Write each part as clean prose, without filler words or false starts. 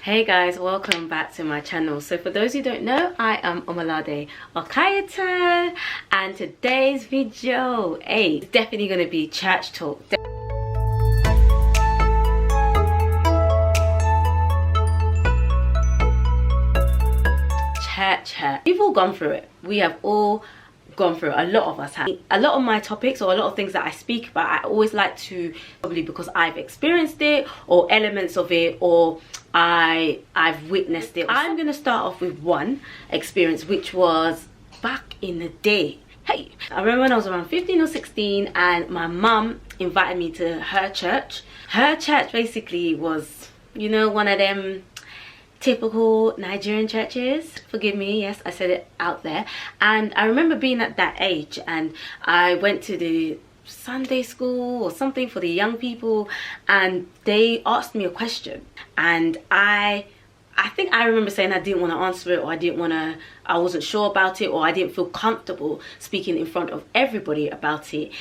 Hey guys, welcome back to my channel. So for those who don't know, I am omoladeokaiyeto, and today's video is definitely going to be church talk. Church. We've all gone through it. We have all gone through it. A lot of us have. A lot of my topics or a lot of things that I speak about, I always like to, probably because I've experienced it or elements of it, or I've witnessed it. I'm gonna start off with one experience, which was back in the day. Hey, I remember when I was around 15 or 16 and my mum invited me to her church. Her church basically was, you know, one of them typical Nigerian churches. Forgive me, yes, I said it out there. And I remember being at that age, and I went to the Sunday school or something for the young people, and they asked me a question, and I think I remember saying I didn't want to answer it, or I wasn't sure about it, or I didn't feel comfortable speaking in front of everybody about it.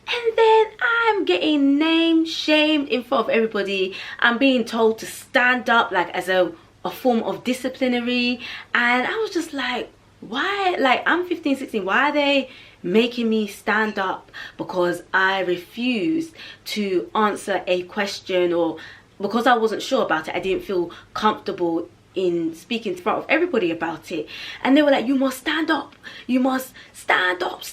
And then I'm getting name shamed in front of everybody. I'm being told to stand up, like as a form of disciplinary, and I was just like, why? Like, I'm 15, 16, why are they making me stand up because I refused to answer a question, or because I wasn't sure about it? I didn't feel comfortable in speaking in front of everybody about it. And they were like, you must stand up, you must stand up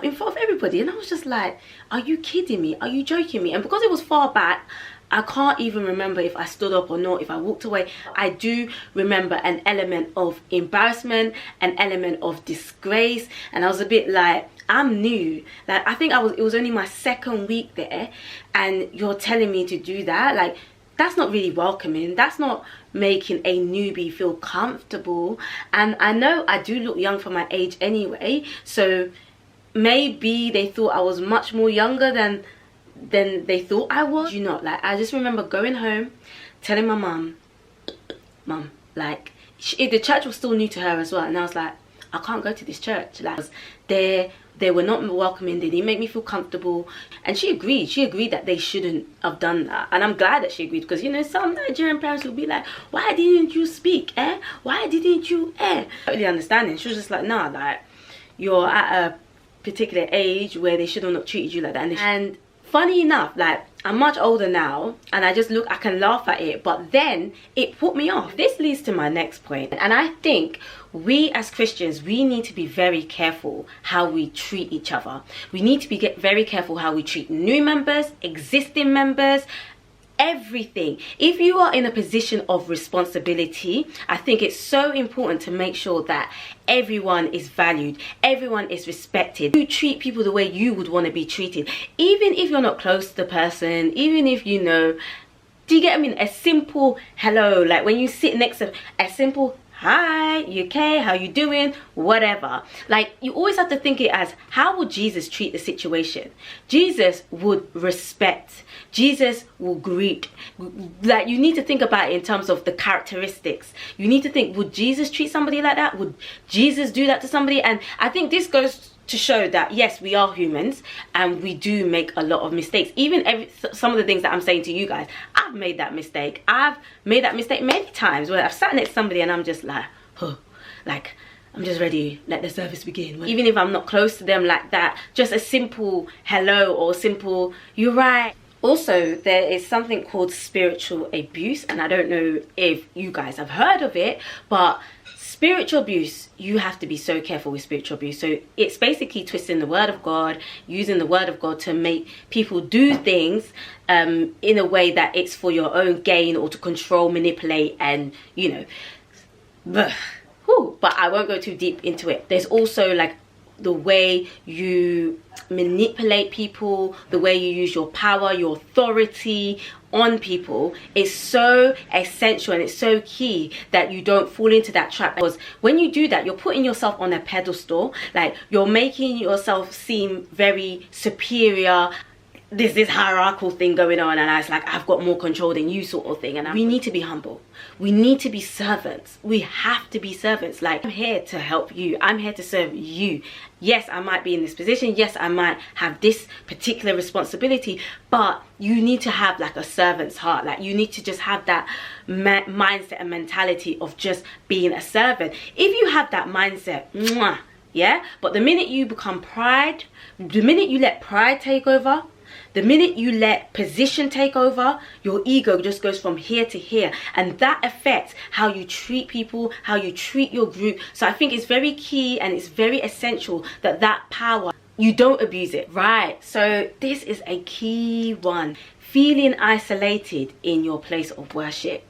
in front of everybody. And I was just like, are you kidding me? Are you joking me? And because it was far back, I can't even remember if I stood up or not, if I walked away. I do remember an element of embarrassment, an element of disgrace, and I was a bit like, I'm new. Like, I think it was only my second week there, and you're telling me to do that? Like, that's not really welcoming. That's not making a newbie feel comfortable. And I know I do look young for my age anyway, so maybe they thought I was much more younger than they thought I was. You know, like, I just remember going home, telling my mum, like, the church was still new to her as well, and I was like, I can't go to this church. Like, they were not welcoming, they didn't make me feel comfortable. And she agreed that they shouldn't have done that. And I'm glad that she agreed, because, you know, some Nigerian parents will be like, why didn't you speak, why didn't you, Totally understanding. She was just like, nah, like, you're at a particular age where they should have not treated you like that. And funny enough, like, I'm much older now, and I can laugh at it, but then it put me off. This leads to my next point, and I think we as Christians, we need to be very careful how we treat each other. We need to be very careful how we treat new members, existing members, everything. If you are in a position of responsibility, I think it's so important to make sure that everyone is valued, everyone is respected. You treat people the way you would want to be treated, even if you're not close to the person, even if you know. Do you get what I mean? A simple hello, like when you sit next to a simple hi, you okay, how you doing, whatever. Like, you always have to think it as, how would Jesus treat the situation? Jesus would respect, Jesus will greet. Like, you need to think about it in terms of the characteristics. You need to think, would Jesus treat somebody like that? Would Jesus do that to somebody? And I think this goes to show that, yes, we are humans and we do make a lot of mistakes. Even some of the things that I'm saying to you guys, I've made that mistake. I've made that mistake many times where I've sat next to somebody and I'm just like, huh, like, I'm just ready, let the service begin. Even if I'm not close to them like that, just a simple hello or simple, you're right. Also, there is something called spiritual abuse, and I don't know if you guys have heard of it, but spiritual abuse, you have to be so careful with spiritual abuse. So it's basically twisting the word of God, using the word of God to make people do things in a way that it's for your own gain, or to control, manipulate, and, you know, but I won't go too deep into it. There's also, like, the way you manipulate people, the way you use your power, your authority on people is so essential, and it's so key that you don't fall into that trap. Because when you do that, you're putting yourself on a pedestal, like, you're making yourself seem very superior. there's this hierarchical thing going on, and I was like, I've got more control than you, sort of thing. And we need to be humble. We need to be servants. We have to be servants. Like, I'm here to help you. I'm here to serve you. Yes, I might be in this position. Yes, I might have this particular responsibility, but you need to have like a servant's heart. Like, you need to just have that mindset and mentality of just being a servant. If you have that mindset, mwah, yeah, but the minute you become pride, the minute you let pride take over, the minute you let position take over, your ego just goes from here to here, and that affects how you treat people, how you treat your group. So I think it's very key and it's very essential that that power, you don't abuse it, right? So this is a key one. Feeling isolated in your place of worship.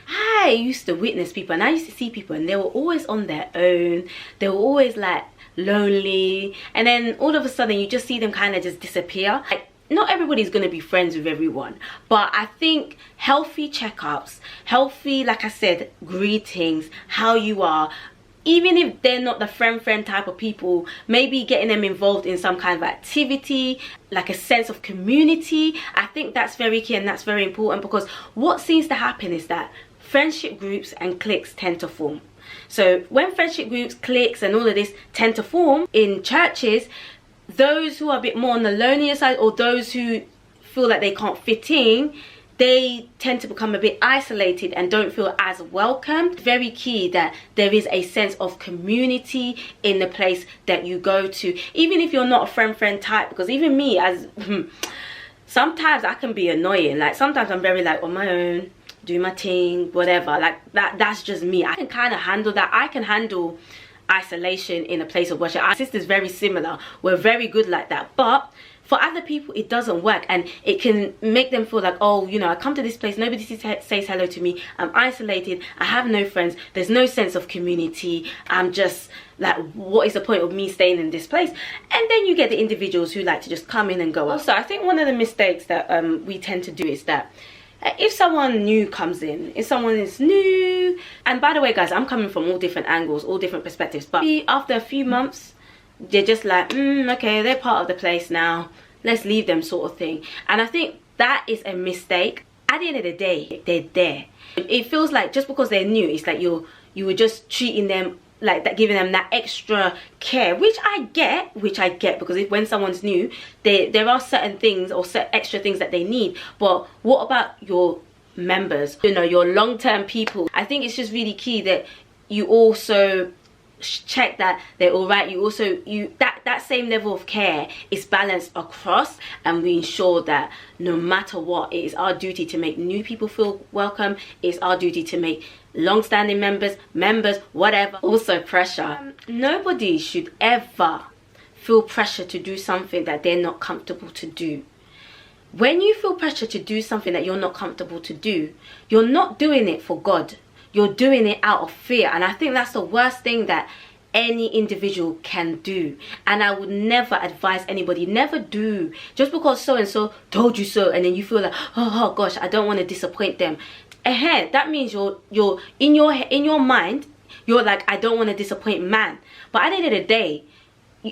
I used to witness people, and I used to see people, and they were always on their own. They were always like lonely, and then all of a sudden you just see them kind of just disappear. Like, not everybody's going to be friends with everyone, but I think healthy checkups, healthy, like I said, greetings, how you are, even if they're not the friend type of people, maybe getting them involved in some kind of activity, like a sense of community. I think that's very key, and that's very important, because what seems to happen is that friendship groups and cliques tend to form. So when friendship groups, cliques and all of this tend to form in churches, those who are a bit more on the lonelier side, or those who feel like they can't fit in, they tend to become a bit isolated and don't feel as welcomed. Very key that there is a sense of community in the place that you go to, even if you're not a friend type. Because even me, as sometimes I can be annoying. Like, sometimes I'm very like on my own, do my thing, whatever. Like, that's just me. I can kind of handle that. I can handle isolation in a place of worship. Our sister's very similar. We're very good like that. But for other people, it doesn't work, and it can make them feel like, oh, you know, I come to this place, nobody says hello to me, I'm isolated, I have no friends, there's no sense of community, I'm just like, what is the point of me staying in this place? And then you get the individuals who like to just come in and go out. Also, I think one of the mistakes that we tend to do is that if someone new comes in, if someone is new, and by the way guys, I'm coming from all different angles, all different perspectives, but after a few months, they're just like, okay, they're part of the place now, let's leave them, sort of thing. And I think that is a mistake. At the end of the day, they're there. It feels like just because they're new, it's like you were just treating them like that, giving them that extra care, which I get, because when someone's new, there are certain things or extra things that they need. But what about your members, you know, your long-term people? I think it's just really key that you also check that they're all right. You also, that same level of care is balanced across, and we ensure that no matter what, it is our duty to make new people feel welcome. It's our duty to make long-standing members, whatever. Also pressure. Nobody should ever feel pressure to do something that they're not comfortable to do. When you feel pressure to do something that you're not comfortable to do, you're not doing it for God. You're doing it out of fear. And I think that's the worst thing that any individual can do. And I would never advise anybody, never do just because so and so told you so, and then you feel like, oh gosh, I don't want to disappoint them. That means you're in your mind, you're like, I don't want to disappoint man. But at the end of the day,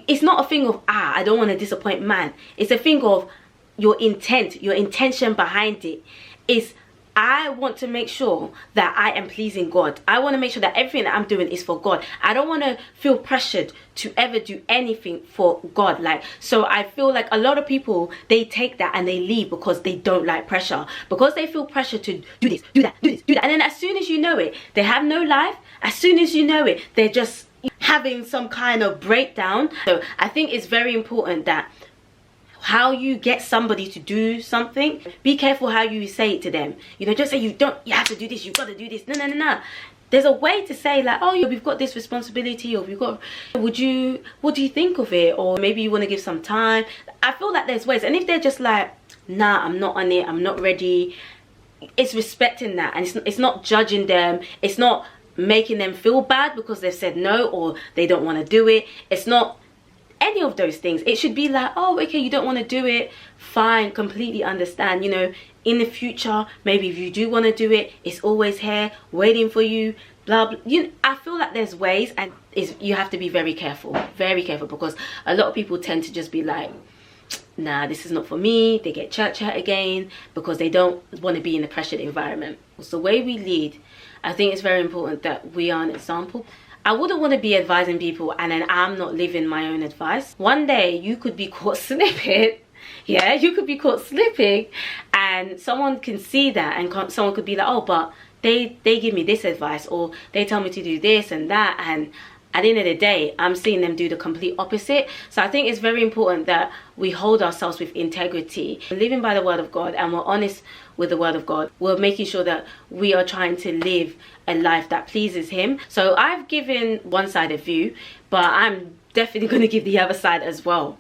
it's not a thing of I don't want to disappoint man. It's a thing of your intent, your intention behind it is, I want to make sure that I am pleasing God. I want to make sure that everything that I'm doing is for God. I don't want to feel pressured to ever do anything for God. Like, so I feel like a lot of people, they take that and they leave because they don't like pressure. Because they feel pressure to do this, do that, do this, do that. And then as soon as you know it, they have no life. As soon as you know it, they're just having some kind of breakdown. So I think it's very important that how you get somebody to do something, be careful how you say it to them. You know, just say you have to do this, you've got to do this. No. There's a way to say like, oh, we've got this responsibility, or what do you think of it? Or maybe you want to give some time. I feel like there's ways. And if they're just like, nah, I'm not on it, I'm not ready, it's respecting that. And it's not judging them. It's not making them feel bad because they've said no or they don't want to do it. It's not any of those things. It should be like, oh, okay, you don't want to do it, fine, completely understand. You know, in the future, maybe if you do want to do it, it's always here waiting for you, blah blah. I feel like there's ways, and you have to be very careful, because a lot of people tend to just be like, nah, this is not for me. They get church hurt again because they don't want to be in a pressured environment. So the way we lead, I think it's very important that we are an example. I wouldn't want to be advising people and then I'm not living my own advice. One day you could be caught slipping. Yeah, you could be caught slipping and someone can see that and someone could be like, oh, but they give me this advice, or they tell me to do this and that, and at the end of the day, I'm seeing them do the complete opposite. So I think it's very important that we hold ourselves with integrity, living by the word of God, and we're honest with the word of God. We're making sure that we are trying to live a life that pleases him. So I've given one-sided view, but I'm definitely going to give the other side as well.